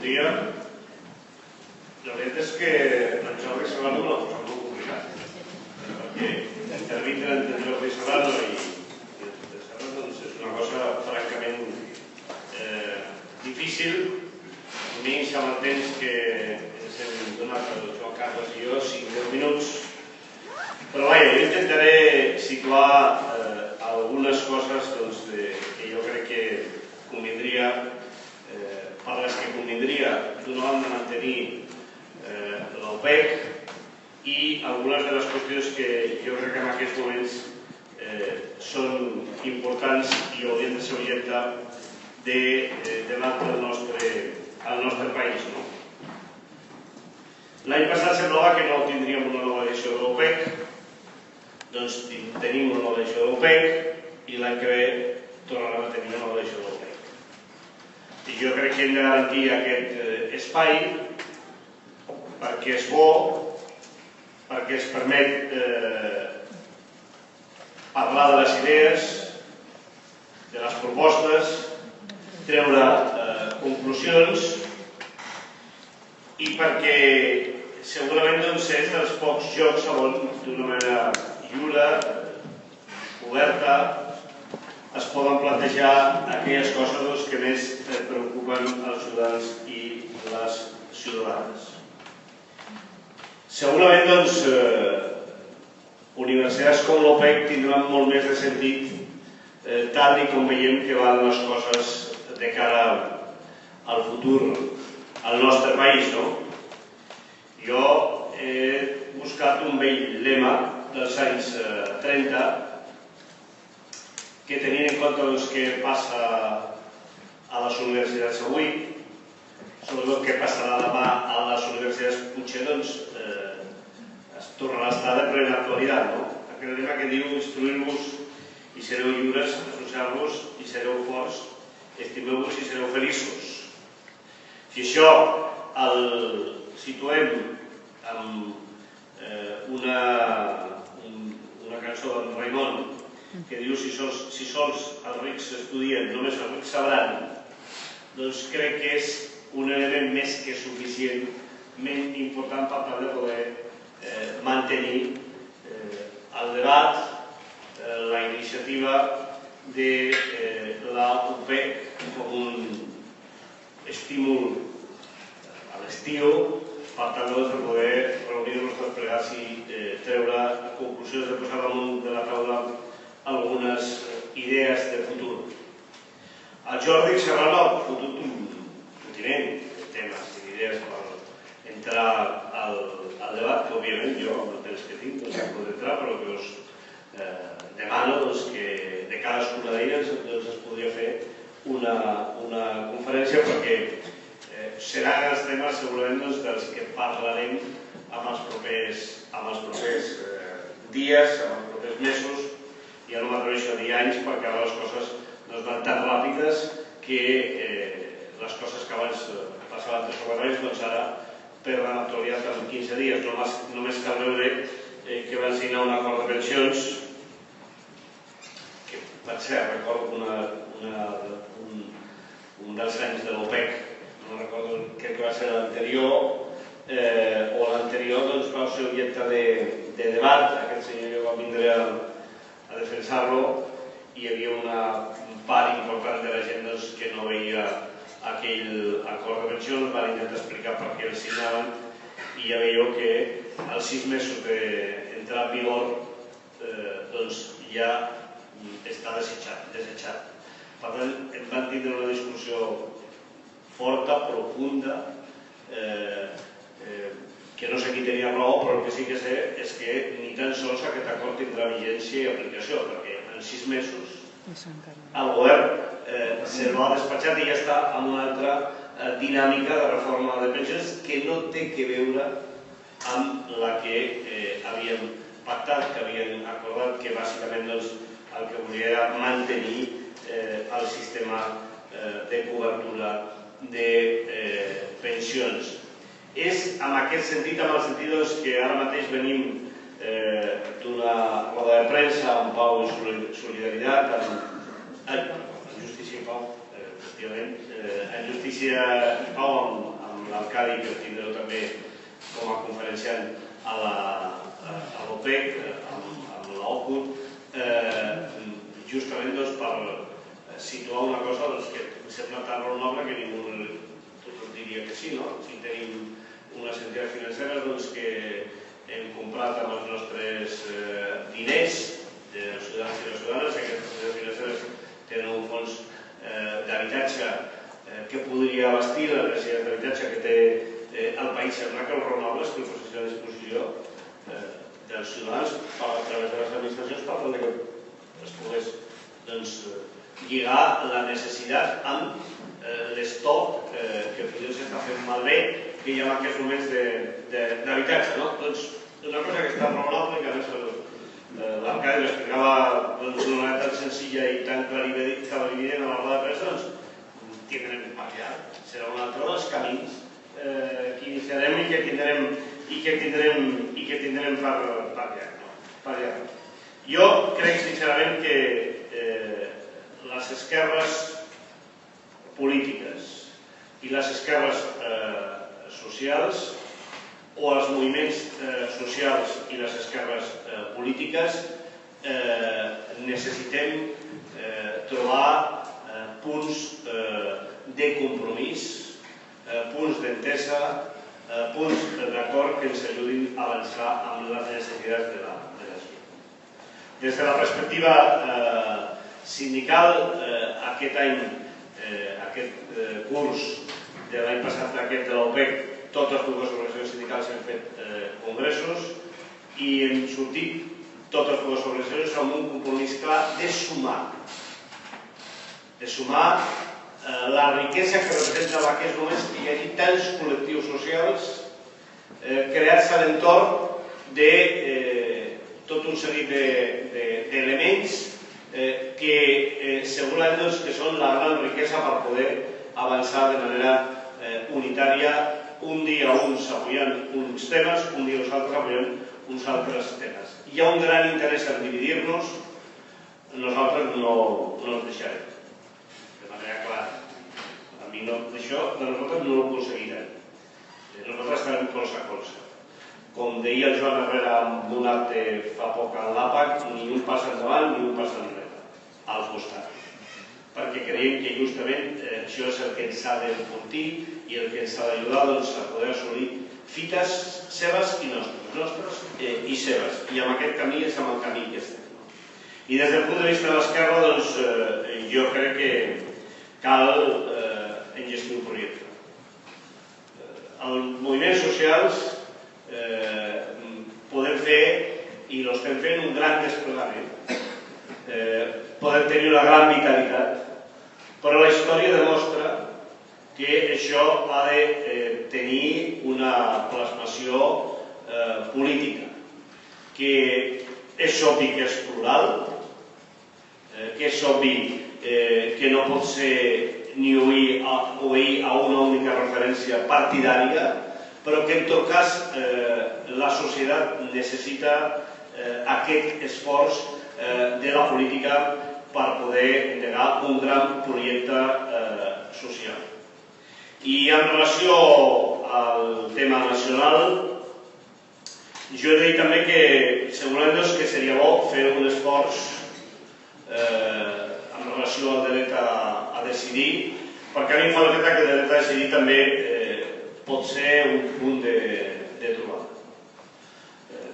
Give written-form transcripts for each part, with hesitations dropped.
dia. La veritat és que en Jordi Serrano me l'ha posat molt complicat, perquè intervindre entre Jordi Serrano i el Serrano és una cosa francament difícil, menys amb el temps que ens hem donat el Joan Carles i jo, 5-10 minuts. Però vaja, jo intentaré situar algunes coses que jo crec que convindria, per les que convindria d'una banda mantenir l'OPEC i algunes de les qüestions que jo crec que en aquests moments són importants i haurien de ser objecte de debat al nostre país. L'any passat semblava que no tindríem una nova edició de l'OPEC, doncs tenim una nova edició de l'OPEC i l'any que ve tornarem a tenir una nova edició de l'OPEC. I jo crec que hem de garantir aquest espai perquè és bo, perquè ens permet parlar de les idees, de les propostes, treure conclusions i perquè segurament és dels pocs jocs on d'una manera lliure, oberta, es poden plantejar aquelles coses que més preocupen els ciutadans i les ciutadanes. Segurament, universitats com l'OPEC tindran molt més de sentit tal com veiem que van les coses de cara al futur al nostre país. Jo he buscat un vell lema dels anys 30 que tenint en compte què passa a les universitats avui, sobretot què passarà demà a les universitats, potser es tornarà a estar de plena actualitat. Aquell lema que diu instruir-vos i sereu lliures, associar-vos i sereu forts, estimeu-vos i sereu feliços. Si això el situem amb una cançó d'en Raimon que diu si sols els rics estudien, només els rics sabran, doncs crec que és un element més que suficientment important per tal de poder mantenir el debat, la iniciativa de la UPEC com un estímul a l'estiu per tal de poder reunir-nos tots plegats i treure conclusions, de posar damunt de la taula algunes idees de futur. El Jordi Serrano ha fotut un continent de temes i d'idees per entrar al debat, que òbviament jo, amb el temps que tinc, no sé pot entrar, però que us demano que de cadascuna d'elles es podria fer una conferència perquè seran els temes segurament dels que parlarem amb els propers dies, amb els propers mesos. Ja no m'atreveixo a dir anys perquè ara les coses van tan ràpides que les coses que abans passaven 3 o 4 anys doncs ara perden actualitat en 15 dies. Només cal veure que van signar un acord de pensions que per cert recordo un dels anys de l'OPEC, no recordo, crec que va ser l'anterior o l'anterior va ser objecte de debat. Aquest senyor va vindre a defensar-lo i hi havia una part important de la gent que no veia aquell acord de pensions, van intentar explicar per què el signaven i ja veieu que als 6 mesos d'entrar en vigor ja està desitjat. Per tant, van tindre una discussió forta, profunda, que no sé qui tenia raó, però el que sí que sé és que ni tan sols aquest acord tindrà vigència i aplicació, perquè en 6 mesos el govern se'l ha despatxat i ja està en una altra dinàmica de reforma de pensions que no té que veure amb la que havíem pactat, que havíem acordat, que bàsicament el que volia era mantenir el sistema de cobertura de pensions. És en aquest sentit, en el sentit que ara mateix venim d'una roda de premsa amb Pau i Solidaritat, amb Justícia i Pau, efectivament, en Justícia i Pau l'Arcadi, que el tindreu també com a conferenciant a l'OPEC, amb l'OCU, justament per situar una cosa que sembla tan raonable que ningú diria que sí. Si tenim unes entitats financeres que hem comprat amb els nostres diners dels ciutadans i les ciutadanes, aquestes entitats financeres tenen un fons d'habitatge que podria abastir la necessitat d'habitatge que té el país. Sembla que el raonable és que el posessin a disposició dels ciutadans a través de les administracions per tal que es pogués lligar la necessitat amb l'estoc que potser s'està fent malbé que hi ha en aquests moments d'habitatge. Una cosa que està raonable i que a més l'Arcadi l'explicava d'una manera tan senzilla i tan clarivident a la roda de premsa, tindrem per allà. Serà un altre dels camins que iniciarem i que tindrem per allà. Jo crec sincerament que les esquerres polítiques i les esquerres socials, o els moviments socials i les esquerres polítiques, necessitem trobar punts de compromís, punts d'entesa, punts d'acord que ens ajudin a avançar amb les necessitats de la gent. Des de la perspectiva sindical, aquest any, aquest curs de l'any passat, aquest de l'OPEC, totes dues organitzacions sindicals han fet congressos i hem sortit totes dues organitzacions amb un compromís clar de sumar la riquesa que representa en aquests moments que hi hagi tants col·lectius socials creats a l'entorn de tot un seguit d'elements que segurament són la gran riquesa per poder avançar de manera unitària, un dia uns apoyant uns temes, un dia els altres apoyant uns altres temes. Hi ha un gran interès en dividir-nos, nosaltres no ens deixarem, de manera clara. A mi això de nosaltres no ho aconseguirem. Nosaltres estarem colze a colze. Com deia el Joan Herrera amb un acte fa poc a l'APAC, ni un pas endavant ni un pas enrere, al costat. Perquè creiem que justament això és el que ens ha d'enfortir i el que ens ha d'ajudar a poder assolir fites seves i nostres i seves. I amb aquest camí és amb el camí que estem. I des del punt de vista de l'esquerra, jo crec que cal enllestir un projecte. Els moviments socials podem fer, i l'estem fent, un gran desplegament. Podem tenir una gran vitalitat, però la història demostra que això ha de tenir una plasmació política, que és obvi que és plural, que és obvi que no pot ser ni oir a una única referència partidària, però que en tot cas la societat necessita aquest esforç de la política per poder endegar un gran projecte social. I en relació al tema nacional, jo he de dir també que segurament que seria bo fer un esforç en relació al dret a decidir, perquè a mi em fa l'efecte que el dret a decidir també pot ser un punt de trobada.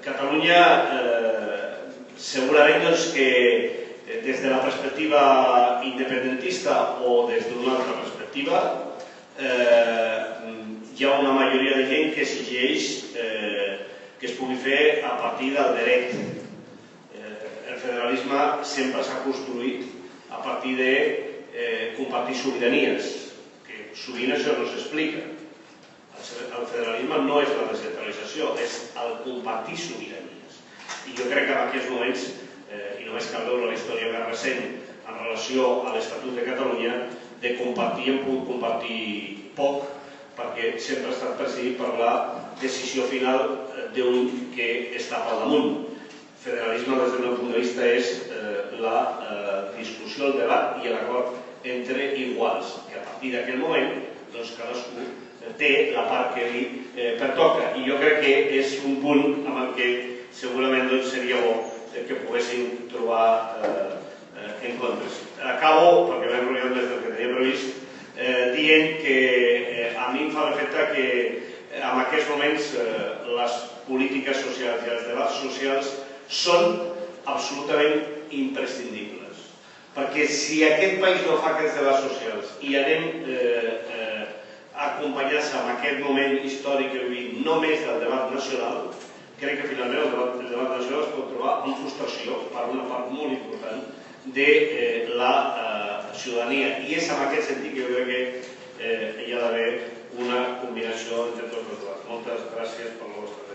Catalunya segurament que des de la perspectiva independentista o des d'una altra perspectiva hi ha una majoria de gent que exigeix que es pugui fer a partir del dret. El federalisme sempre s'ha construït a partir de compartir sobiranies, que sovint això no s'explica. El federalisme no és la descentralització, és el compartir sobiranies. I jo crec que en aquests moments, i només cal veure la història més recent en relació a l'Estatut de Catalunya, de compartir hem pogut compartir poc, perquè sempre ha estat perseguit per la decisió final d'un que està pel damunt. El federalisme, des del meu punt de vista, és la discussió, el debat i l'acord entre iguals, que a partir d'aquell moment doncs cadascú té la part que li pertoca. I jo crec que és un punt amb el que segurament seria bo que poguéssim trobar encontres. Acabo, perquè m'he enrotllat més del que tenia previst, dient que a mi em fa l'efecte que en aquests moments les polítiques socials i els debats socials són absolutament imprescindibles. Perquè si aquest país no fa aquests debats socials i anem acompanyats en aquest moment històric que vivim només del debat nacional, crec que finalment el debat nacional es pot trobar en frustració per una part molt important de la ciutadania. I és en aquest sentit que jo crec que hi ha d'haver una combinació entre tots els debats. Moltes gràcies per la vostra atenció.